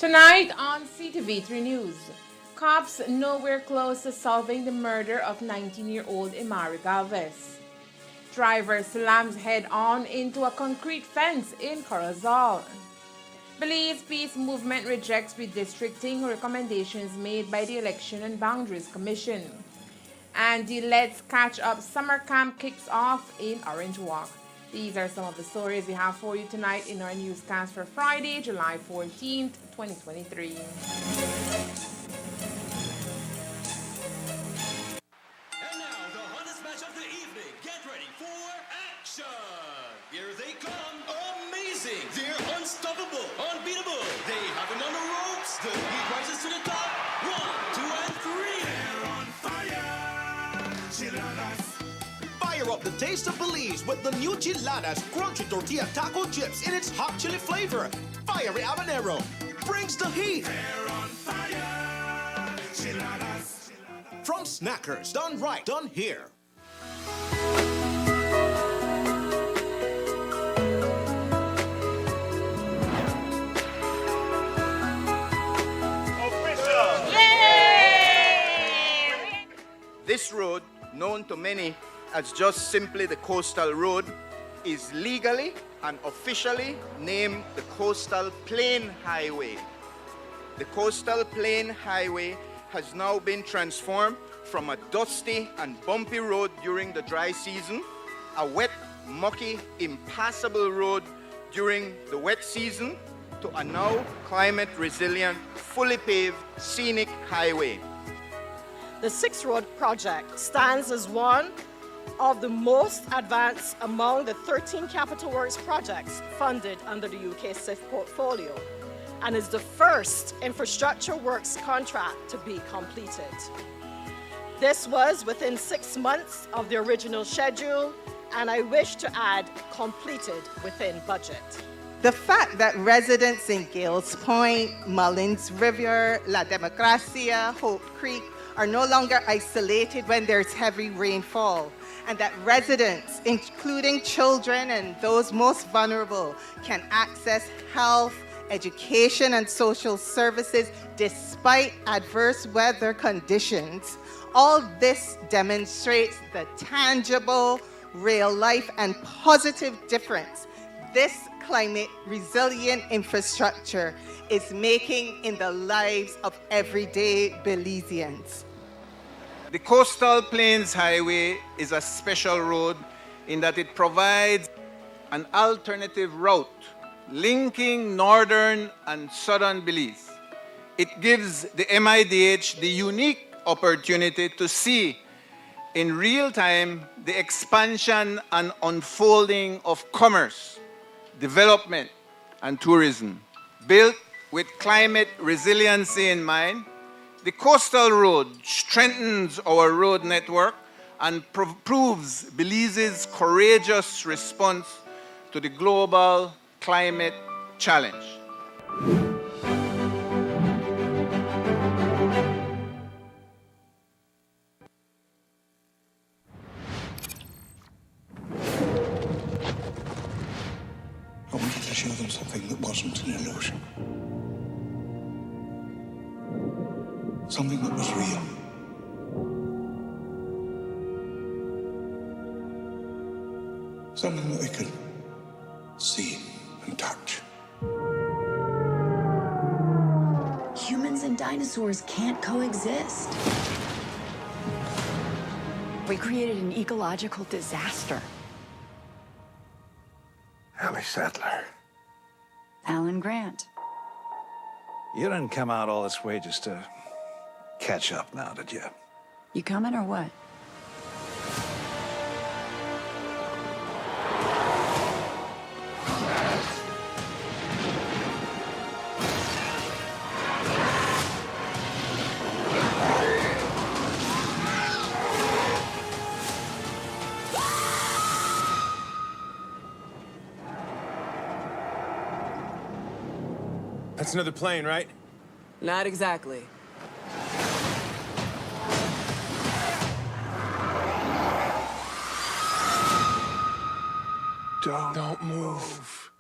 Tonight on CTV3 News, cops nowhere close to solving the murder of 19-year-old Imari Galvez. Driver slams head-on into a concrete fence in Corozal. Belize Peace Movement rejects redistricting recommendations made by the Election and Boundaries Commission. And the Let's Catch Up summer camp kicks off in Orange Walk. These are some of the stories we have for you tonight in our newscast for Friday, July 14th, 2023. And now, the hottest match of the evening. Get ready for action! Here they come. Amazing! They're unstoppable, unbeatable. They have them on the ropes. The heat rises to the top. 1, 2, and 3. They're on fire. Chiladas. Fire up the taste of Belize with the new Chiladas crunchy tortilla taco chips in its hot chili flavor. Fiery habanero brings the heat. They're on fire. Chiladas. From Snackers, done right, done here. This road, known to many as just simply the Coastal Road, is legally and officially named the Coastal Plain Highway. The Coastal Plain Highway has now been transformed from a dusty and bumpy road during the dry season, a wet, mucky, impassable road during the wet season, to a now climate-resilient, fully paved, scenic highway. The Six Road project stands as one of the most advanced among the 13 capital works projects funded under the UK SIF portfolio and is the first infrastructure works contract to be completed. This was within 6 months of the original schedule, and I wish to add, completed within budget. The fact that residents in Gales Point, Mullins River, La Democracia, Hope Creek are no longer isolated when there's heavy rainfall, and that residents, including children and those most vulnerable, can access health, education, and social services despite adverse weather conditions. All this demonstrates the tangible, real life, and positive difference this climate resilient infrastructure is making in the lives of everyday Belizeans. The Coastal Plains Highway is a special road in that it provides an alternative route linking northern and southern Belize. It gives the MIDH the unique opportunity to see in real time the expansion and unfolding of commerce, development, and tourism. Built with climate resiliency in mind, the Coastal Road strengthens our road network and proves Belize's courageous response to the global climate challenge. I wanted to show them something that wasn't an illusion. Something that was real. Something that they could see and touch. Humans and dinosaurs can't coexist. We created an ecological disaster. Ellie Sattler. Alan Grant. You didn't come out all this way just to catch up now, did you? You coming or what? That's another plane, right? Not exactly. Don't. Don't move.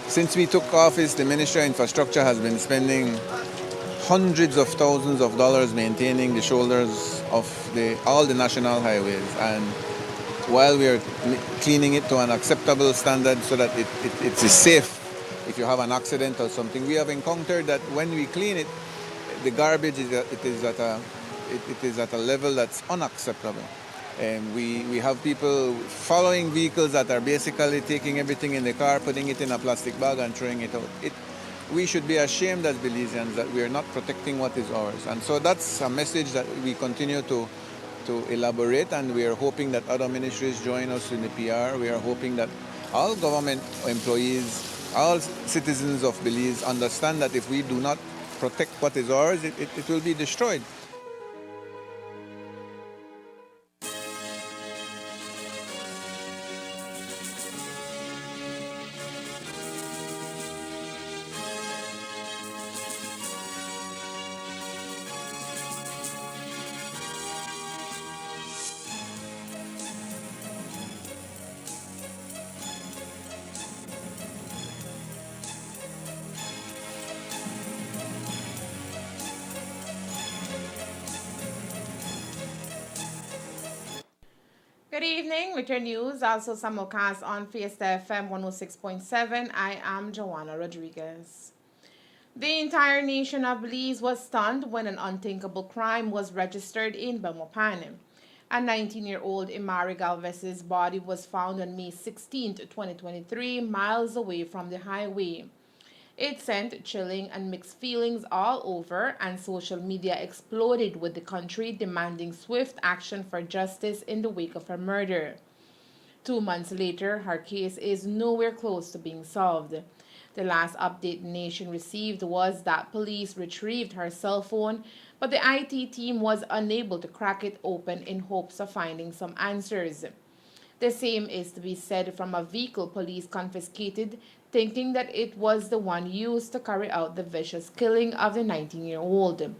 Since we took office, the Ministry of Infrastructure has been spending hundreds of thousands of dollars maintaining the shoulders of all the national highways. And while we are cleaning it to an acceptable standard so that it is safe if you have an accident or something, we have encountered that when we clean it, the garbage is at a level that's unacceptable. And we have people following vehicles that are basically taking everything in the car, putting it in a plastic bag and throwing it out. We should be ashamed as Belizeans that we are not protecting what is ours. And so that's a message that we continue to elaborate, and we are hoping that other ministries join us in the PR. We are hoping that all government employees, all citizens of Belize understand that if we do not protect what is ours, it will be destroyed. Good evening, with your news, also simulcast on Fiesta FM 106.7. I am Joanna Rodriguez. The entire nation of Belize was stunned when an unthinkable crime was registered in Belmopan. A 19-year-old Imari Galvez's body was found on May 16, 2023, miles away from the highway. It sent chilling and mixed feelings all over, and social media exploded with the country demanding swift action for justice in the wake of her murder. 2 months later, her case is nowhere close to being solved. The last update the nation received was that police retrieved her cell phone, but the IT team was unable to crack it open in hopes of finding some answers. The same is to be said from a vehicle police confiscated, thinking that it was the one used to carry out the vicious killing of the 19-year-old.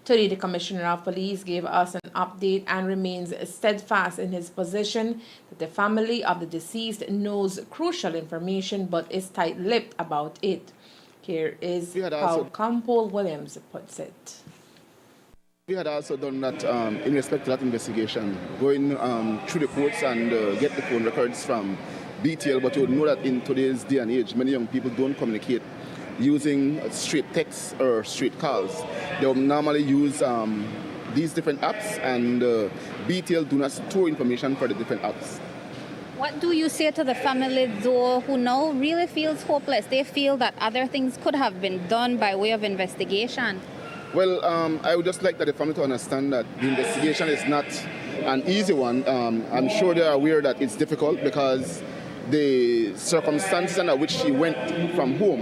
Today, the Commissioner of Police gave us an update and remains steadfast in his position that the family of the deceased knows crucial information but is tight-lipped about it. Here is how Campbell Williams puts it. We had also done that in respect to that investigation, going through the courts and get the phone records from BTL, but you would know that in today's day and age, many young people don't communicate using straight texts or straight calls. They will normally use these different apps, and BTL do not store information for the different apps. What do you say to the family, though, who now really feels hopeless? They feel that other things could have been done by way of investigation. Well, I would just like that the family to understand that the investigation is not an easy one. I'm sure they are aware that it's difficult because the circumstances under which she went from home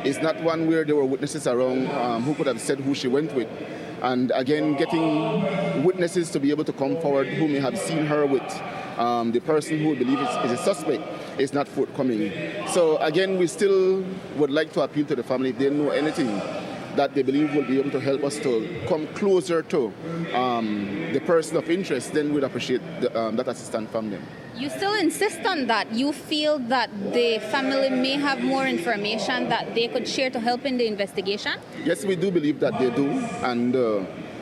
is not one where there were witnesses around who could have said who she went with. And again, getting witnesses to be able to come forward who may have seen her with the person who we believe is a suspect is not forthcoming. So again, we still would like to appeal to the family if they know anything that they believe will be able to help us to come closer to the person of interest, then we'd appreciate that assistance from them. You still insist on that. You feel that the family may have more information that they could share to help in the investigation? Yes, we do believe that they do, and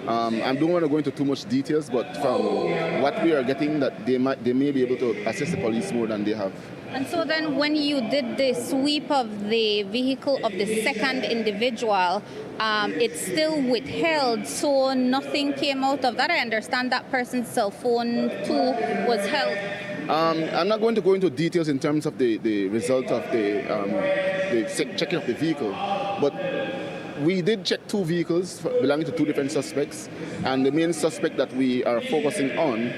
I don't want to go into too much details, but from what we are getting, that they may be able to assist the police more than they have. And so then when you did the sweep of the vehicle of the second individual, it's still withheld, so nothing came out of that. I understand that person's cell phone too was held. I'm not going to go into details in terms of the result of the checking of the vehicle, but we did check 2 vehicles belonging to 2 different suspects, and the main suspect that we are focusing on,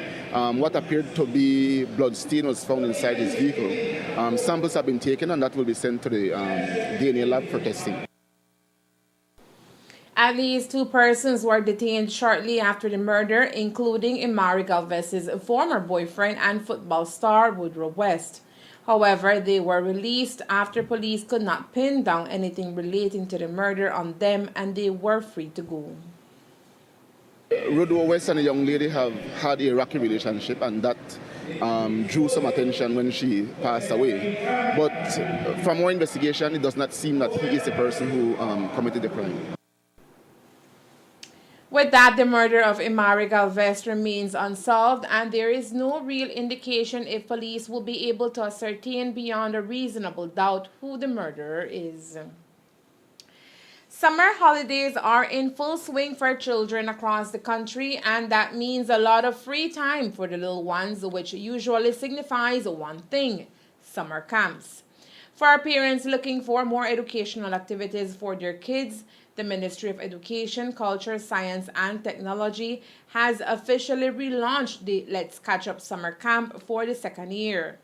what appeared to be blood stain was found inside his vehicle. Samples have been taken, and that will be sent to the DNA lab for testing. At least 2 persons were detained shortly after the murder, including Imari Galvez's former boyfriend and football star Woodrow West. However, they were released after police could not pin down anything relating to the murder on them, and they were free to go. Woodrow West and a young lady have had a rocky relationship, and that drew some attention when she passed away. But from our investigation, it does not seem that he is the person who committed the crime. With that, the murder of Imari Galvez remains unsolved, and there is no real indication if police will be able to ascertain beyond a reasonable doubt who the murderer is. Summer holidays are in full swing for children across the country, and that means a lot of free time for the little ones, which usually signifies one thing: summer camps. For our parents looking for more educational activities for their kids, the Ministry of Education, Culture, Science and Technology has officially relaunched the Let's Catch Up Summer Camp for the second year.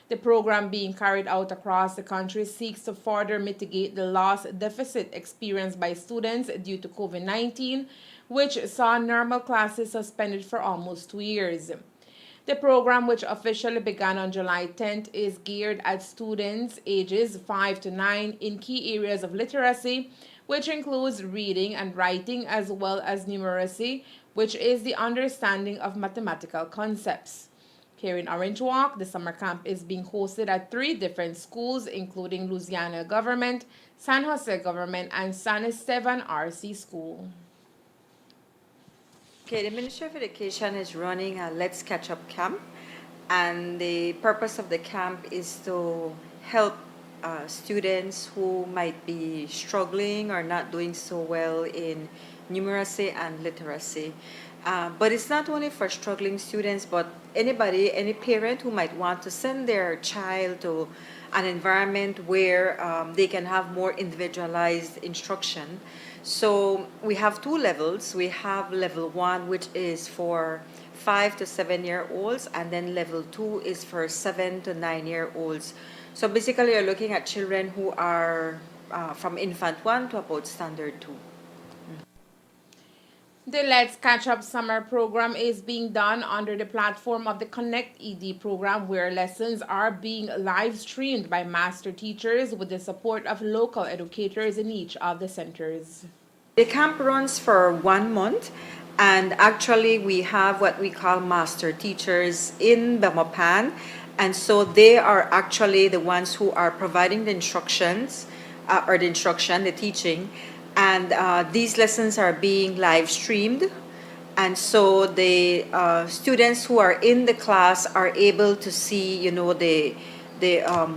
The program being carried out across the country seeks to further mitigate the loss deficit experienced by students due to COVID-19, which saw normal classes suspended for almost 2 years. The program, which officially began on July 10th, is geared at students ages 5 to 9 in key areas of literacy, which includes reading and writing, as well as numeracy, which is the understanding of mathematical concepts. Here in Orange Walk, the summer camp is being hosted at 3 different schools, including Louisiana Government, San Jose Government, and San Esteban RC School. Okay, the Ministry of Education is running a Let's Catch Up camp, and the purpose of the camp is to help students who might be struggling or not doing so well in numeracy and literacy. But it's not only for struggling students, but anybody, any parent who might want to send their child to an environment where they can have more individualized instruction. So we have 2 levels. We have level 1, which is for 5 to 7-year-olds, and then level 2 is for 7 to 9-year-olds. So basically, you're looking at children who are from infant 1 to about standard 2. The Let's Catch Up summer program is being done under the platform of the Connect ED program, where lessons are being live streamed by master teachers with the support of local educators in each of the centers. The camp runs for 1 month, and actually we have what we call master teachers in Belmopan, and so they are actually the ones who are providing the instructions, the teaching. And these lessons are being live streamed, and so the students who are in the class are able to see, the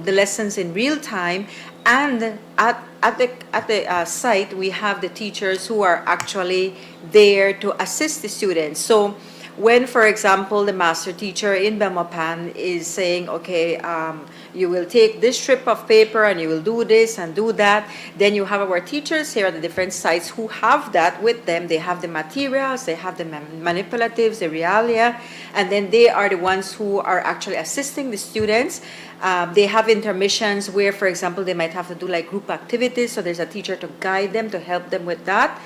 lessons in real time. And at the site, we have the teachers who are actually there to assist the students. So when, for example, the master teacher in Belmopan is saying, okay, you will take this strip of paper and you will do this and do that, then you have our teachers here at the different sites who have that with them. They have the materials, they have the manipulatives, the realia, and then they are the ones who are actually assisting the students. They have intermissions where, for example, they might have to do like group activities, so there's a teacher to guide them, to help them with that.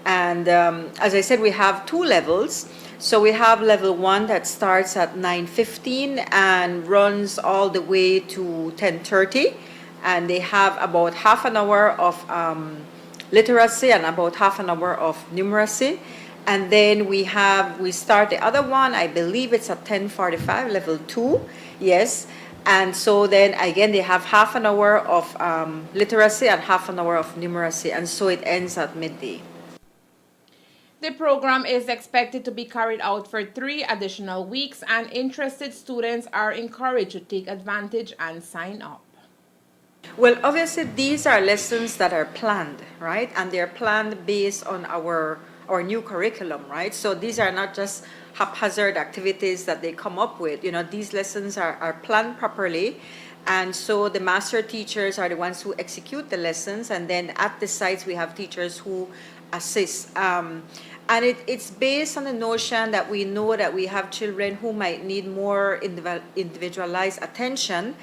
And as I said, we have 2 levels. So we have level 1 that starts at 9:15 and runs all the way to 10:30, and they have about half an hour of literacy and about half an hour of numeracy. And then we start the other one, I believe it's at 10:45, level 2, yes. And so then again they have half an hour of literacy and half an hour of numeracy, and so it ends at midday. The program is expected to be carried out for 3 additional weeks, and interested students are encouraged to take advantage and sign up. Well, obviously these are lessons that are planned, right? And they're planned based on our new curriculum, right? So these are not just haphazard activities that they come up with. These lessons are planned properly. And so the master teachers are the ones who execute the lessons, and then at the sites we have teachers who assist. And it's based on the notion that we know that we have children who might need more individualized attention.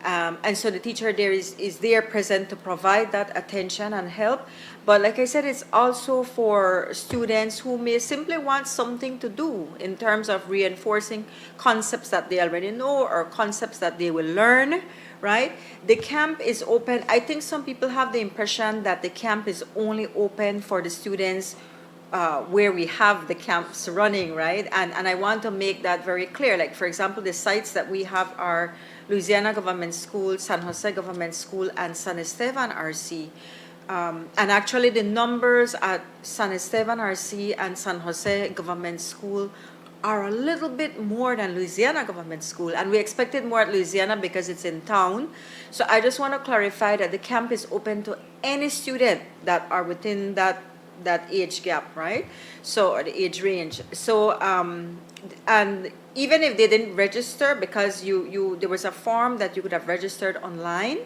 And so the teacher there is there present to provide that attention and help. But like I said, it's also for students who may simply want something to do in terms of reinforcing concepts that they already know or concepts that they will learn, right? The camp is open. I think some people have the impression that the camp is only open for the students where we have the camps running, right? And I want to make that very clear. Like, for example, the sites that we have are Louisiana Government School, San Jose Government School, and San Esteban RC. And actually, the numbers at San Esteban RC and San Jose Government School are a little bit more than Louisiana Government School. And we expected more at Louisiana because it's in town. So I just want to clarify that the camp is open to any student that are within that age gap, right? So, or the age range. So, and even if they didn't register, because there was a form that you could have registered online,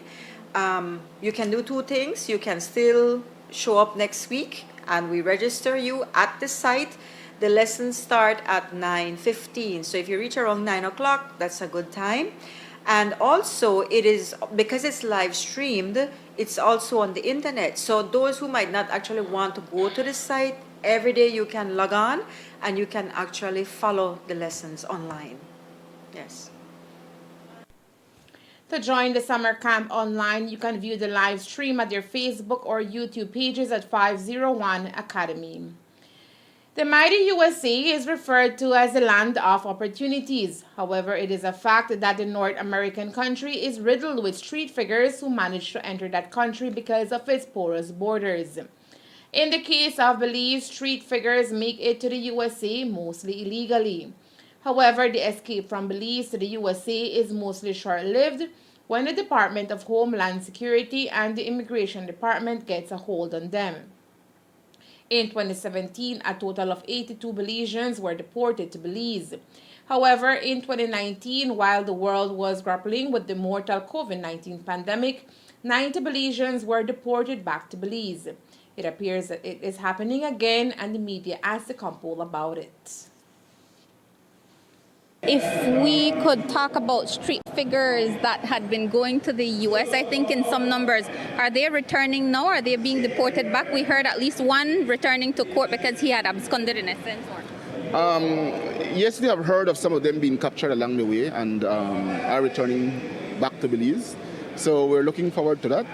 you can do two things. You can still show up next week and we register you at the site. The lessons start at 9:15. So if you reach around 9 o'clock, that's a good time. And also, it is, because it's live streamed, it's also on the internet. So those who might not actually want to go to the site, every day you can log on and you can actually follow the lessons online. Yes. To join the summer camp online, you can view the live stream at their Facebook or YouTube pages at 501 Academy. The mighty USA is referred to as the land of opportunities. However, it is a fact that the North American country is riddled with street figures who managed to enter that country because of its porous borders. In the case of Belize, street figures make it to the USA mostly illegally. However, the escape from Belize to the USA is mostly short-lived when the Department of Homeland Security and the Immigration Department gets a hold on them. In 2017, a total of 82 Belizeans were deported to Belize. However, in 2019, while the world was grappling with the mortal COVID-19 pandemic, 90 Belizeans were deported back to Belize. It appears that it is happening again, and the media has to compole about it. If we could talk about street figures that had been going to the U.S., I think in some numbers, are they returning now? Are they being deported back? We heard at least one returning to court because he had absconded in a sense. Yes, we have heard of some of them being captured along the way and are returning back to Belize. So we're looking forward to that.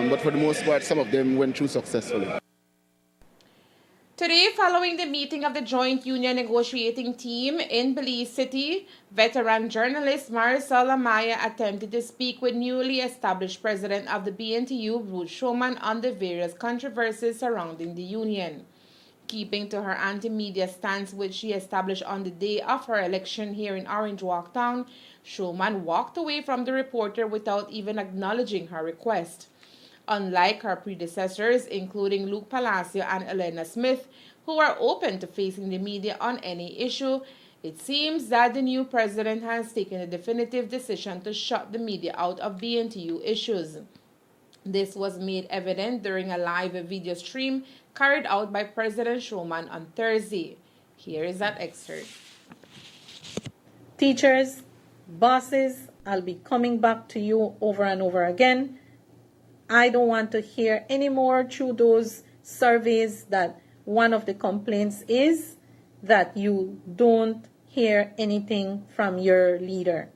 But for the most part, some of them went through successfully. Today, following the meeting of the Joint Union Negotiating Team in Belize City, veteran journalist Marisol Amaya attempted to speak with newly established president of the BNTU, Ruth Showman, on the various controversies surrounding the union. Keeping to her anti-media stance, which she established on the day of her election here in Orange Walk Town, Showman walked away from the reporter without even acknowledging her request. Unlike her predecessors, including Luke Palacio and Elena Smith, who are open to facing the media on any issue, it seems that the new president has taken a definitive decision to shut the media out of BNTU issues. This was made evident during a live video stream carried out by President Showman on Thursday. Here is that excerpt. Teachers, bosses, I'll be coming back to you over and over again. I don't want to hear anymore through those surveys that one of the complaints is that you don't hear anything from your leader.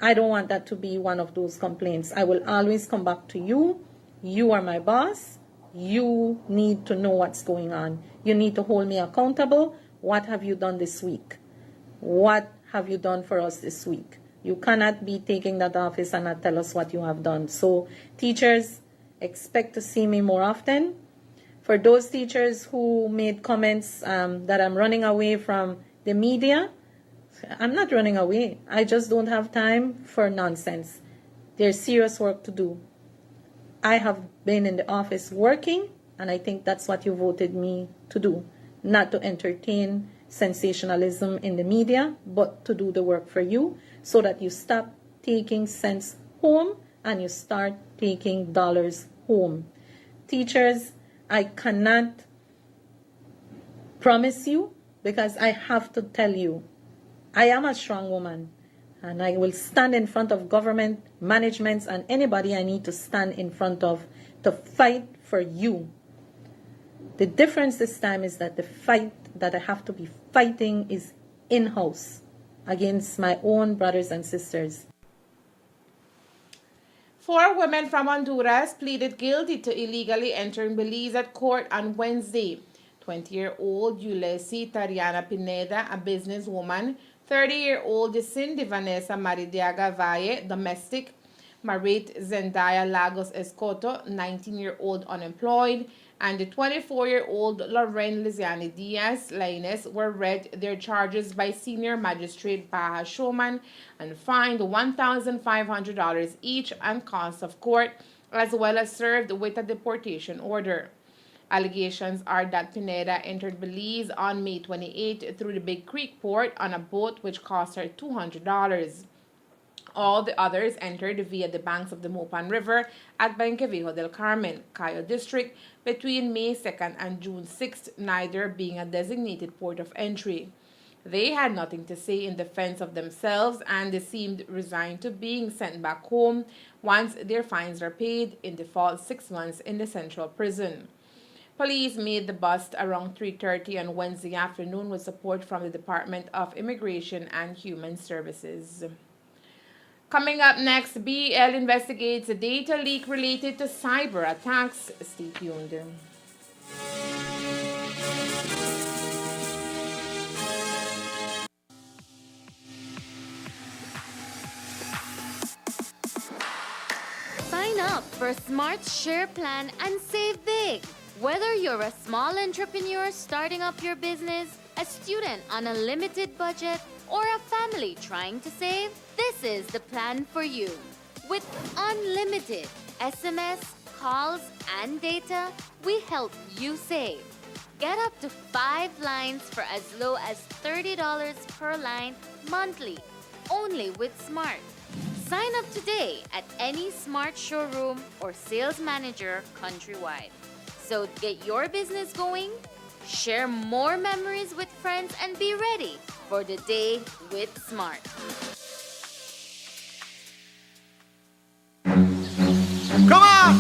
I don't want that to be one of those complaints. I will always come back to you. You are my boss. You need to know what's going on. You need to hold me accountable. What have you done this week? What have you done for us this week? You cannot be taking that office and not tell us what you have done. So teachers, expect to see me more often. For those teachers who made comments that I'm running away from the media, I'm not running away. I just don't have time for nonsense. There's serious work to do. I have been in the office working, and I think that's what you voted me to do. Not to entertain sensationalism in the media, but to do the work for you so that you stop taking cents home and you start taking dollars home. Teachers, I cannot promise you because I have to tell you, I am a strong woman and I will stand in front of government, managements, and anybody I need to stand in front of to fight for you. The difference this time is that the fight that I have to be fighting is in-house against my own brothers and sisters. 4 women from Honduras pleaded guilty to illegally entering Belize at court on Wednesday. 20-year-old Ulysses Tariana Pineda, a businesswoman, 30-year-old Cindy Vanessa Maridiaga Valle, domestic, Marit Zendaya Lagos Escoto, 19-year-old unemployed, and the 24-year-old Lauren Liziani Diaz Lainez were read their charges by Senior Magistrate Baha Showman and fined $1,500 each and costs of court, as well as served with a deportation order. Allegations are that Pineda entered Belize on May 28 through the Big Creek port on a boat which cost her $200. All the others entered via the banks of the Mopan River at Banquevejo del Carmen, Cayo District, between May 2nd and June 6th, neither being a designated port of entry. They had nothing to say in defense of themselves, and they seemed resigned to being sent back home once their fines are paid, in default 6 months in the central prison. Police made the bust around 3:30 on Wednesday afternoon with support from the Department of Immigration and Human Services. Coming up next, BL investigates a data leak related to cyber attacks. Stay tuned. Sign up for Smart Share Plan and save big. Whether you're a small entrepreneur starting up your business, a student on a limited budget, or a family trying to save, this is the plan for you. With unlimited SMS, calls, and data, we help you save. Get up to 5 lines for as low as $30 per line monthly, only with Smart. Sign up today at any Smart showroom or sales manager countrywide. So get your business going, share more memories with friends, and be ready for the day with Smart. Come on!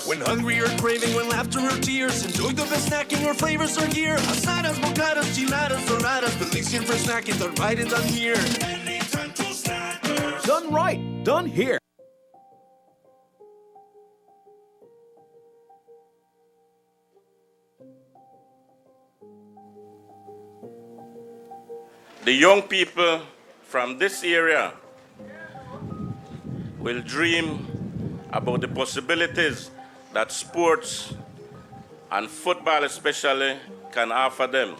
When hungry or craving, when laughter or tears, enjoy the best snacking or flavors are here. Asadas, mocadas, chiladas, doradas, delicious for snacking, the right is done here. Done right, done here. The young people from this area will dream about the possibilities that sports and football especially can offer them.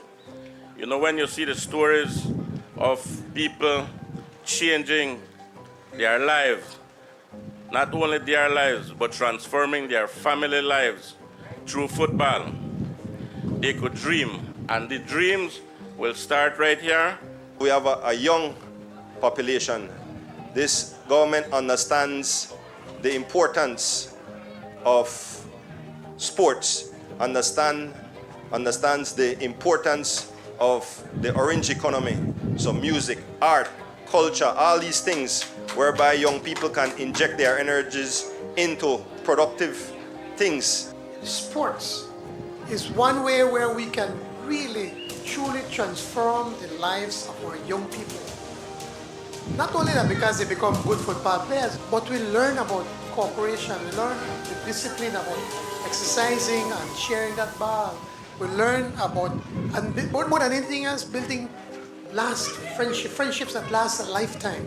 You know, when you see the stories of people changing their lives, not only their lives, but transforming their family lives through football, they could dream. And the dreams will start right here. We have a young population. This government understands the importance of sports, understands the importance of the orange economy. So music, art, culture, all these things whereby young people can inject their energies into productive things. Sports is one way where we can really, truly transform the lives of our young people. Not only that because they become good football players, but we learn about cooperation, we learn the discipline about exercising and sharing that ball. We learn about, and more than anything else, building friendships that last a lifetime.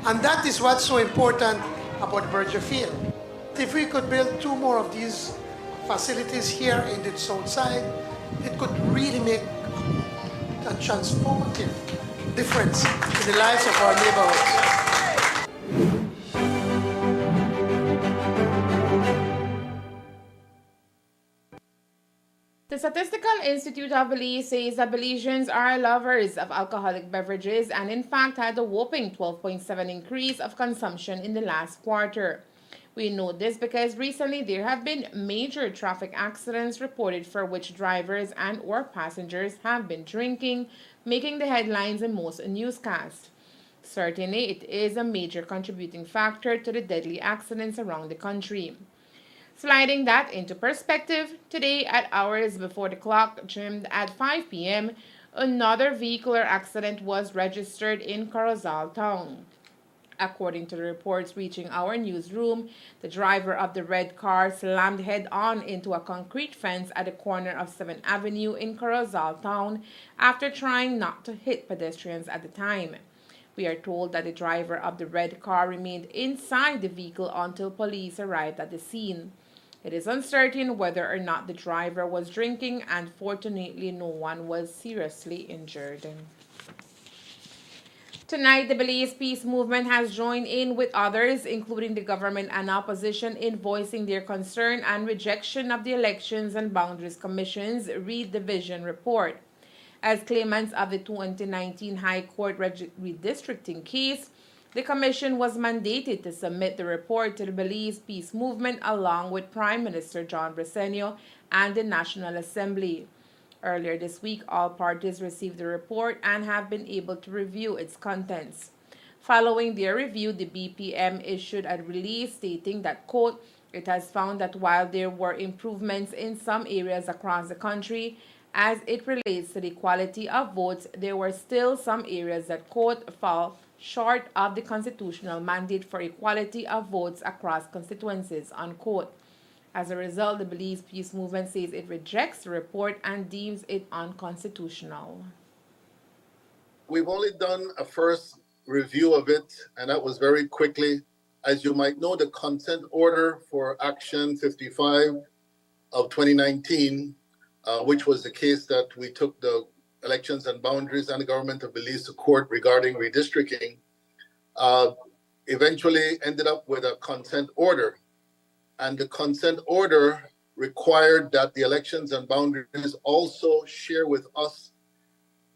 And that is what's so important about Berger Field. If we could build 2 more of these facilities here in the south side, it could really make a transformative difference in the lives of our neighborhoods. The Statistical Institute of Belize says that Belizeans are lovers of alcoholic beverages and in fact had a whopping 12.7% increase of consumption in the last quarter. We know this because recently there have been major traffic accidents reported for which drivers and or passengers have been drinking, making the headlines in most newscasts. Certainly, it is a major contributing factor to the deadly accidents around the country. Sliding that into perspective, today at hours before the clock trimmed at 5 p.m., another vehicular accident was registered in Corozal town. According to the reports reaching our newsroom, the driver of the red car slammed head-on into a concrete fence at the corner of 7th Avenue in Corozal town after trying not to hit pedestrians at the time. We are told that the driver of the red car remained inside the vehicle until police arrived at the scene. It is uncertain whether or not the driver was drinking, and fortunately no one was seriously injured. Tonight, the Belize Peace Movement has joined in with others, including the government and opposition, in voicing their concern and rejection of the Elections and Boundaries Commission's Redivision report. As claimants of the 2019 High Court redistricting case, the Commission was mandated to submit the report to the Belize Peace Movement along with Prime Minister John Bresenio and the National Assembly. Earlier this week, all parties received the report and have been able to review its contents. Following their review, the BPM issued a release stating that, quote, it has found that while there were improvements in some areas across the country, as it relates to the equality of votes, there were still some areas that, quote, fall short of the constitutional mandate for equality of votes across constituencies, unquote. As a result, the Belize Peace Movement says it rejects the report and deems it unconstitutional. We've only done a first review of it, and that was very quickly. As you might know, the consent order for Action 55 of 2019, which was the case that we took the Elections and Boundaries and the government of Belize to court regarding redistricting, eventually ended up with a consent order. And the consent order required that the Elections and Boundaries also share with us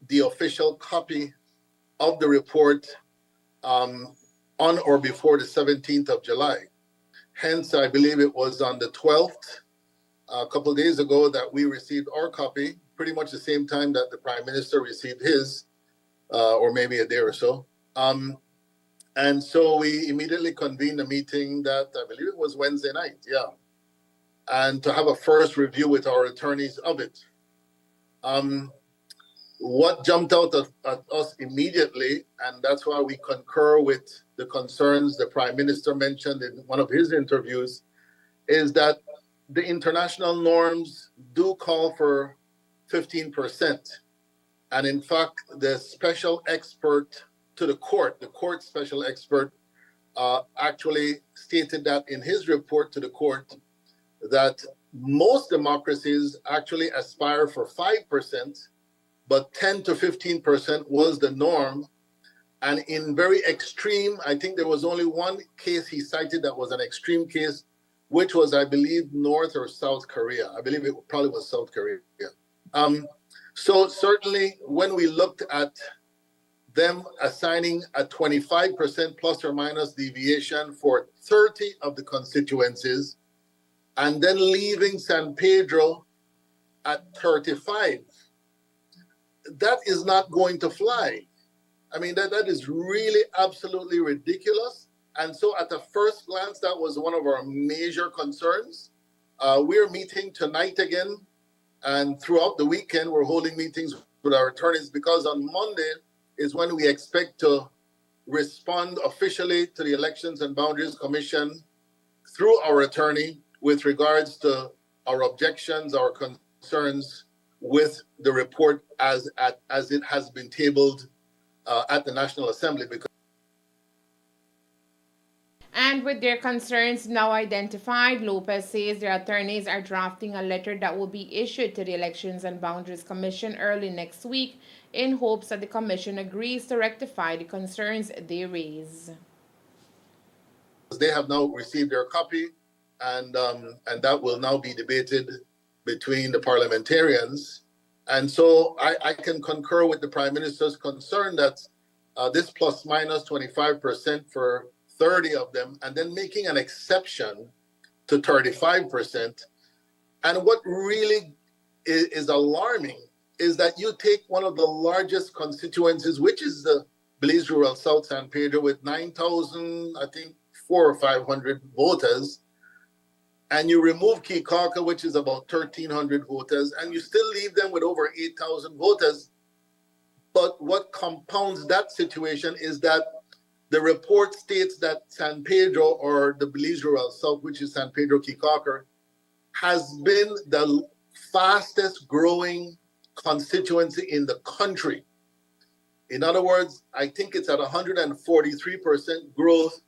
the official copy of the report on or before the 17th of July. Hence, I believe it was on the 12th, a couple of days ago, that we received our copy, pretty much the same time that the Prime Minister received his, or maybe a day or so. And so we immediately convened a meeting that I believe it was Wednesday night, and to have a first review with our attorneys of it. What jumped out at us immediately, and that's why we concur with the concerns the Prime Minister mentioned in one of his interviews, is that the international norms do call for 15%. And in fact, the special expert to the court special expert, actually stated that in his report to the court, that most democracies actually aspire for 5%, but 10 to 15% was the norm. And in very extreme, I think there was only one case he cited that was an extreme case, which was, I believe, North or South Korea. I believe it probably was South Korea. So certainly when we looked at them assigning a 25% plus or minus deviation for 30 of the constituencies, and then leaving San Pedro at 35, that is not going to fly. I mean, that is really absolutely ridiculous. And so at the first glance, that was one of our major concerns. We're meeting tonight again, and throughout the weekend, we're holding meetings with our attorneys, because on Monday is when we expect to respond officially to the Elections and Boundaries Commission through our attorney with regards to our objections, our concerns with the report as it has been tabled at the National Assembly. And with their concerns now identified, Lopez says their attorneys are drafting a letter that will be issued to the Elections and Boundaries Commission early next week in hopes that the Commission agrees to rectify the concerns they raise. They have now received their copy, and that will now be debated between the parliamentarians. And so I can concur with the Prime Minister's concern that this plus minus 25% for 30 of them, and then making an exception to 35%. And what really is alarming is that you take one of the largest constituencies, which is the Belize Rural South San Pedro, with 9,000, I think 400 or 500 voters, and you remove Kikaka, which is about 1,300 voters, and you still leave them with over 8,000 voters. But what compounds that situation is that the report states that San Pedro, or the Belize Rural South, which is San Pedro Kikaka, has been the fastest growing constituency in the country. In other words, I think it's at 143% growth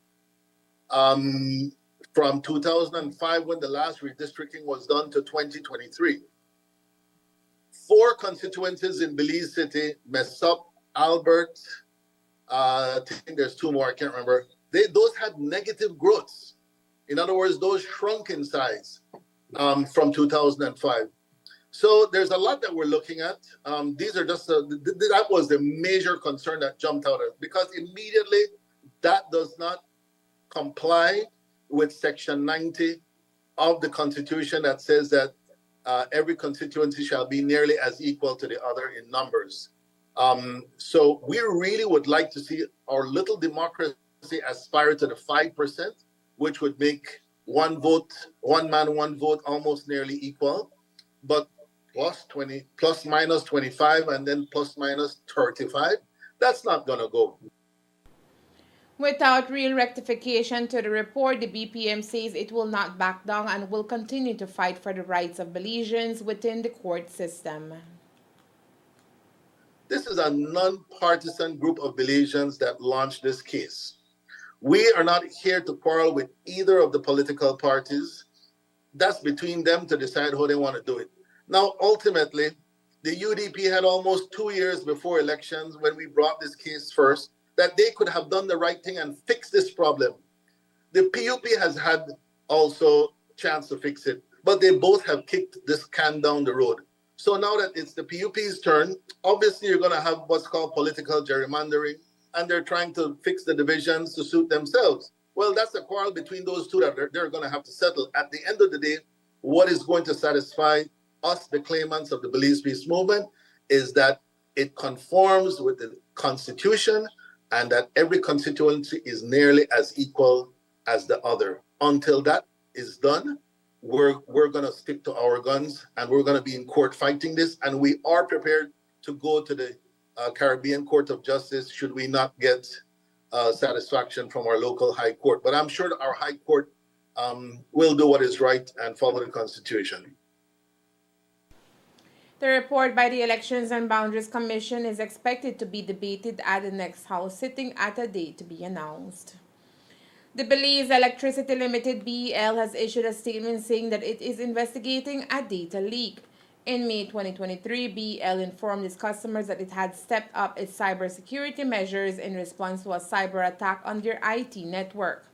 from 2005, when the last redistricting was done, to 2023. 4 constituencies in Belize City, Mesop, Albert, I think there's 2 more, I can't remember. Those had negative growths. In other words, those shrunk in size from 2005. So there's a lot that we're looking at. These are just, that was the major concern that jumped out at us, because immediately that does not comply with Section 90 of the Constitution, that says that every constituency shall be nearly as equal to the other in numbers. So we really would like to see our little democracy aspire to the 5%, which would make one vote, one man, one vote, almost nearly equal, but plus minus 25, and then plus minus 35. That's not going to go. Without real rectification to the report, the BPM says it will not back down and will continue to fight for the rights of Belizeans within the court system. This is a non-partisan group of Belizeans that launched this case. We are not here to quarrel with either of the political parties. That's between them to decide how they want to do it. Now, ultimately, the UDP had almost 2 years before elections, when we brought this case first, that they could have done the right thing and fixed this problem. The PUP has had also chance to fix it, but they both have kicked this can down the road. So now that it's the PUP's turn, obviously you're going to have what's called political gerrymandering, and they're trying to fix the divisions to suit themselves. Well, that's a quarrel between those two that they're going to have to settle. At the end of the day, what is going to satisfy us, the claimants of the Belize Peace Movement, is that it conforms with the Constitution, and that every constituency is nearly as equal as the other. Until that is done, we're going to stick to our guns, and we're going to be in court fighting this, and we are prepared to go to the Caribbean Court of Justice should we not get satisfaction from our local high court. But I'm sure that our high court will do what is right and follow the Constitution. The report by the Elections and Boundaries Commission is expected to be debated at the next House sitting at a date to be announced. The Belize Electricity Limited BEL has issued a statement saying that it is investigating a data leak. In May 2023, BEL informed its customers that it had stepped up its cybersecurity measures in response to a cyber attack on their IT network.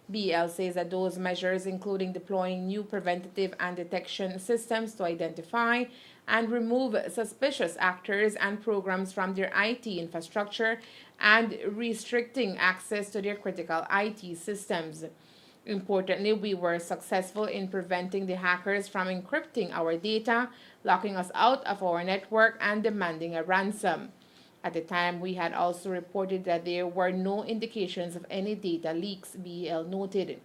BEL says that those measures, including deploying new preventative and detection systems to identify and remove suspicious actors and programs from their IT infrastructure, and restricting access to their critical IT systems. Importantly, we were successful in preventing the hackers from encrypting our data, locking us out of our network, and demanding a ransom. At the time, we had also reported that there were no indications of any data leaks, BEL noted.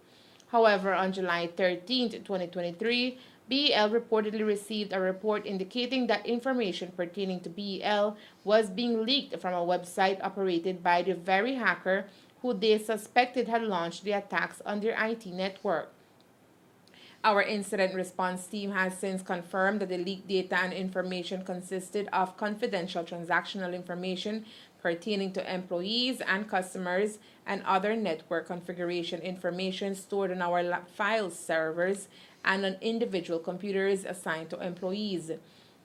However, on July 13, 2023, BEL reportedly received a report indicating that information pertaining to BEL was being leaked from a website operated by the very hacker who they suspected had launched the attacks on their IT network. Our incident response team has since confirmed that the leaked data and information consisted of confidential transactional information pertaining to employees and customers, and other network configuration information stored on our file servers and on individual computers assigned to employees.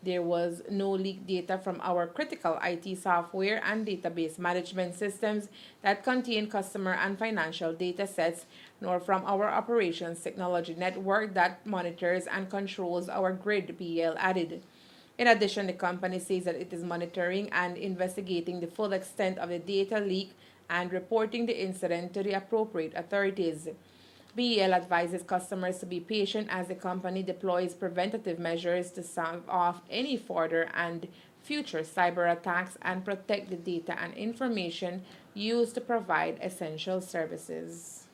There was no leaked data from our critical IT software and database management systems that contain customer and financial data sets, nor from our operations technology network that monitors and controls our grid, BEL added. In addition, the company says that it is monitoring and investigating the full extent of the data leak and reporting the incident to the appropriate authorities. BEL advises customers to be patient as the company deploys preventative measures to stave off any further and future cyber attacks and protect the data and information used to provide essential services.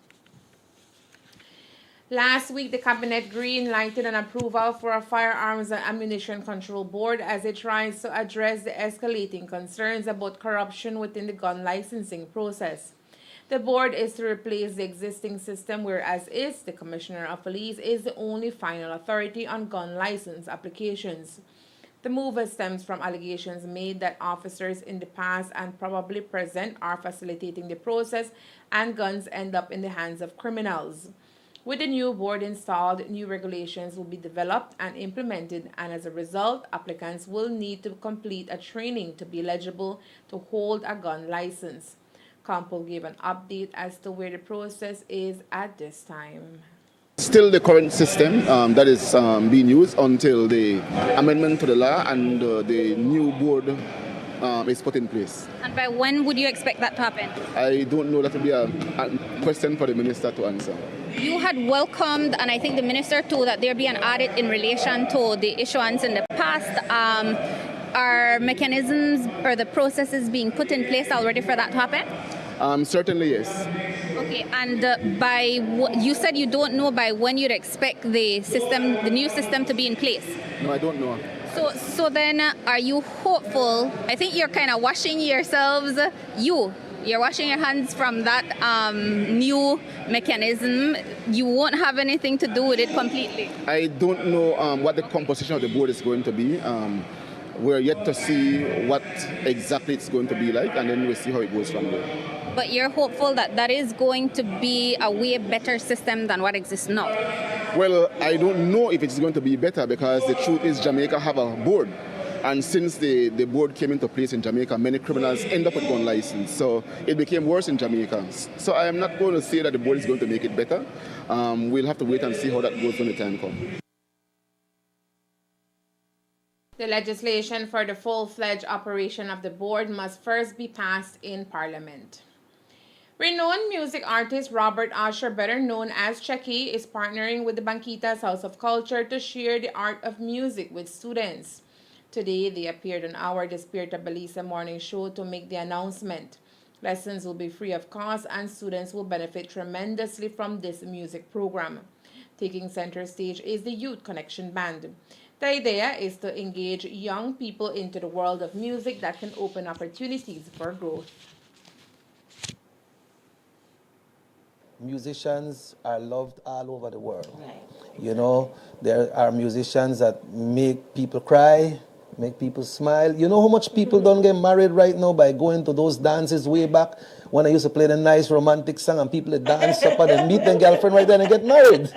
Last week, the cabinet green-lighted an approval for a firearms and ammunition control board as it tries to address the escalating concerns about corruption within the gun licensing process. The board is to replace the existing system where, as is, the Commissioner of Police is the only final authority on gun license applications. The move stems from allegations made that officers in the past and probably present are facilitating the process and guns end up in the hands of criminals. With the new board installed, new regulations will be developed and implemented, and as a result, applicants will need to complete a training to be eligible to hold a gun license. Campo gave an update as to where the process is at this time. Still the current system that is being used until the amendment to the law and the new board is put in place. And by when would you expect that to happen? I don't know. That will be a question for the minister to answer. You had welcomed, and I think the minister too, that there be an audit in relation to the issuance in the past. Are mechanisms or the processes being put in place already for that to happen? Certainly, yes. Okay, and you said you don't know by when you'd expect the system, the new system, to be in place. No, I don't know. So then, are you hopeful? I think you're kind of washing yourselves. You're washing your hands from that new mechanism. You won't have anything to do with it completely. I don't know what the composition of the board is going to be. We're yet to see what exactly it's going to be like, and then we'll see how it goes from there. But you're hopeful that that is going to be a way better system than what exists now? Well, I don't know if it's going to be better, because the truth is Jamaica have a board. And since the board came into place in Jamaica, many criminals end up with gun license. So it became worse in Jamaica. So I am not going to say that the board is going to make it better. We'll have to wait and see how that goes when the time comes. The legislation for the full-fledged operation of the board must first be passed in Parliament. Renowned music artist Robert Usher, better known as Checky, is partnering with the Banquitas House of Culture to share the art of music with students. Today, they appeared on our Despierta Belisa morning show to make the announcement. Lessons will be free of cost, and students will benefit tremendously from this music program. Taking center stage is the Youth Connection Band. The idea is to engage young people into the world of music that can open opportunities for growth. Musicians are loved all over the world. Right. You know, there are musicians that make people cry, make people smile. You know how much people don't get married right now by going to those dances way back when I used to play the nice romantic song and people would dance up and then meet their girlfriend right there and get married.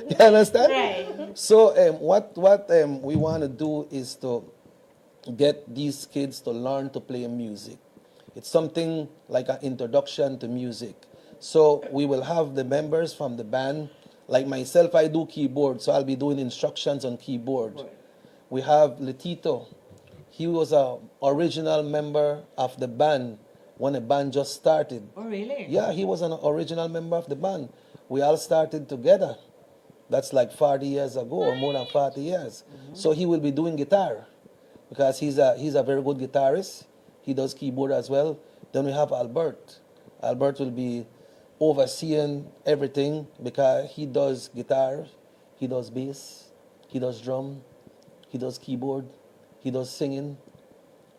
You understand? Right. So what we want to do is to get these kids to learn to play music. It's something like an introduction to music. So we will have the members from the band. Like myself, I do keyboard, so I'll be doing instructions on keyboard. Right. We have Letito. He was an original member of the band when the band just started. Oh, really? Yeah, he was an original member of the band. We all started together. That's like 40 years ago, or more than 40 years. Mm-hmm. So he will be doing guitar, because he's a very good guitarist. He does keyboard as well. Then we have Albert. Albert will be overseeing everything, because he does guitar, he does bass, he does drum, he does keyboard, he does singing.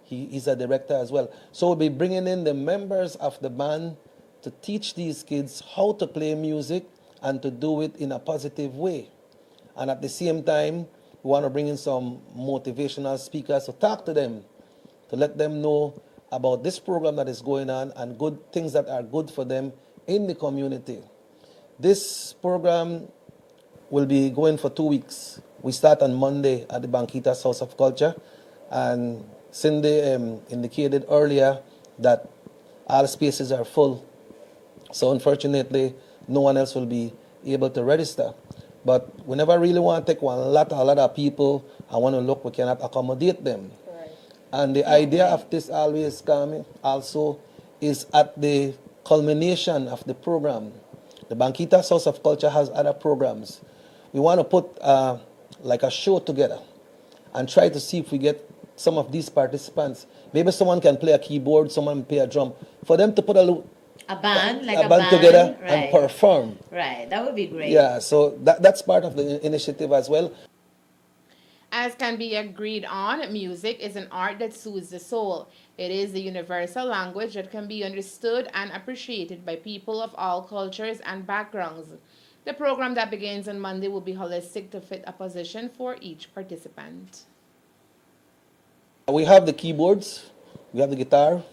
He's a director as well. So we'll be bringing in the members of the band to teach these kids how to play music and to do it in a positive way. And at the same time, we want to bring in some motivational speakers to talk to them, to let them know about this program that is going on and good things that are good for them in the community. This program will be going for 2 weeks. We start on Monday at the Banquitas House of Culture, and Cindy indicated earlier that all spaces are full. So unfortunately, no one else will be able to register. But we never really want to take a lot of people and want to look, we cannot accommodate them. Right. And the idea of this always coming also is at the culmination of the program. The Banquitas House of Culture has other programs. We want to put like a show together and try to see if we get some of these participants. Maybe someone can play a keyboard, someone play a drum, for them to put a A band, like a band together and right? perform. Right, that would be great. Yeah, so that's part of the initiative as well. As can be agreed on, music is an art that soothes the soul. It is the universal language that can be understood and appreciated by people of all cultures and backgrounds. The program that begins on Monday will be holistic to fit a position for each participant. We have the keyboards, we have the guitar,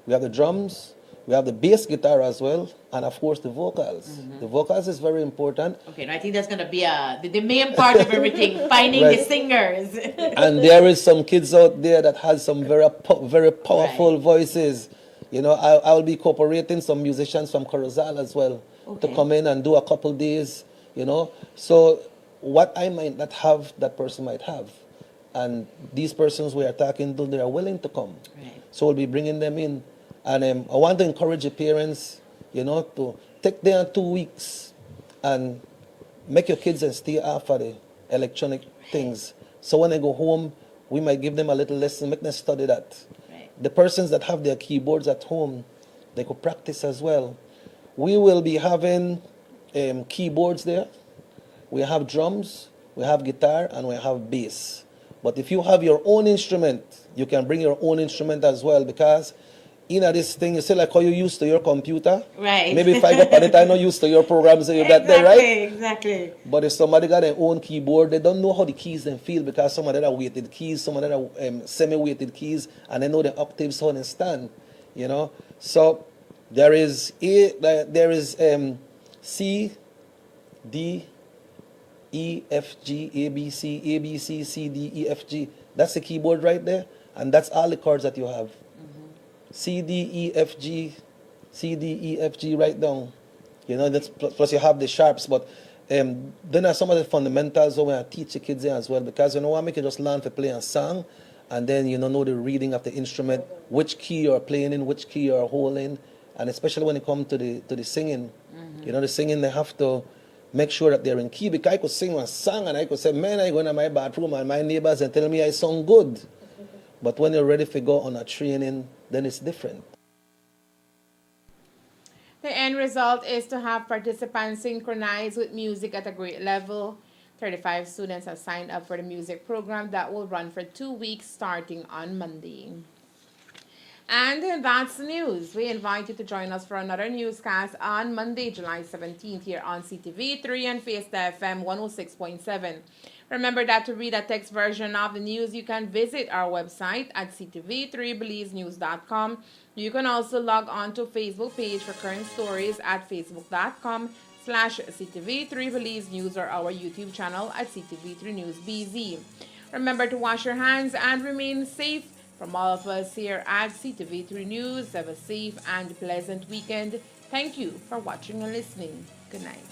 we have the drums, we have the bass guitar as well, and of course the vocals. The vocals is very important. Okay, and I think that's going to be the main part of everything, finding the singers. And there is some kids out there that has some very powerful voices. You know, I will be cooperating some musicians from Corozal as well to come in and do a couple days, you know. So what I might not have, that person might have. And these persons we are talking to, they are willing to come. Right. So we'll be bringing them in. And I want to encourage the parents, you know, to take them 2 weeks and make your kids and stay off of the electronic things. So when they go home, we might give them a little lesson, make them study that. Right. The persons that have their keyboards at home, they could practice as well. We will be having keyboards there. We have drums, we have guitar, and we have bass. But if you have your own instrument, you can bring your own instrument as well, because this thing, you say like how you used to your computer. Right. Maybe if I go on it, I know used to your programs that you got there, right? Exactly. But if somebody got their own keyboard, they don't know how the keys then feel, because some of them are weighted keys, some of them are semi-weighted keys, and they know the octaves how they stand, you know. So there is C, D, E, F, G, A, B, C, C, D, E, F, G. That's the keyboard right there, and that's all the chords that you have. C, D, E, F, G, C, D, E, F, G, right down. You know, that's plus you have the sharps, but then are some of the fundamentals when I teach the kids there as well, because you know I make you just learn to play a song, and then you know the reading of the instrument, which key you're playing in, which key you're holding, and especially when it comes to the singing, you know, the singing, they have to make sure that they're in key, because I could sing a song and I could say, man, I go into my bathroom and my neighbors and tell me I sound good. But when you're ready to go on a training, then it's different. The end result is to have participants synchronize with music at a great level. 35 students have signed up for the music program that will run for 2 weeks starting on Monday. And that's the news. We invite you to join us for another newscast on Monday, July 17th here on CTV3 and Fiesta FM 106.7. Remember that to read a text version of the news, you can visit our website at ctv3belizenews.com. You can also log on to Facebook page for current stories at facebook.com/CTV3BelizeNews or our YouTube channel at CTV3 News BZ. Remember to wash your hands and remain safe. From all of us here at CTV3 News, have a safe and pleasant weekend. Thank you for watching and listening. Good night.